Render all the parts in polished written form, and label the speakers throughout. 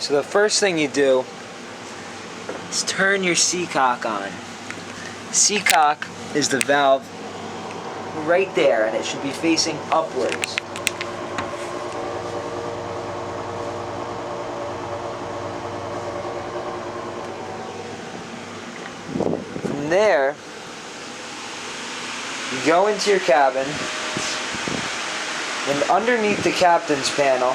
Speaker 1: So the first thing you do is turn your seacock on. Seacock is the valve right there, and it should be facing upwards. From there, you go into your cabin, and underneath the captain's panel,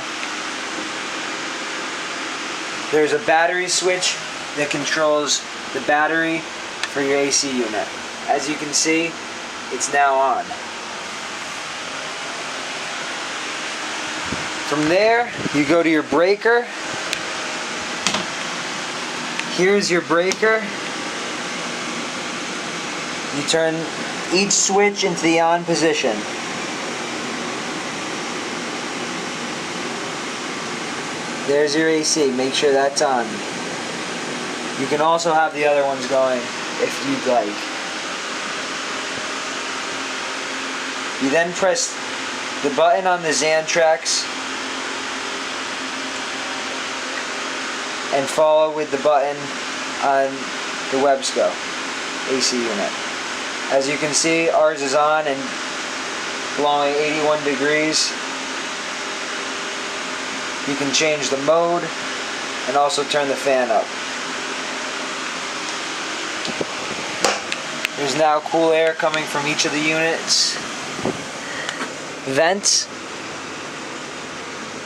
Speaker 1: there's a battery switch that controls the battery for your AC unit. As you can see, it's now on. From there, you go to your breaker. Here's your breaker. You turn each switch into the on position. There's your AC. Make sure that's on. You can also have the other ones going if you'd like. You then press the button on the Xantrax and follow with the button on the Websco AC unit. As you can see, ours is on and blowing 81 degrees. You can change the mode and also turn the fan up. There's now cool air coming from each of the units. Vents.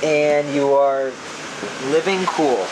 Speaker 1: And you are living cool.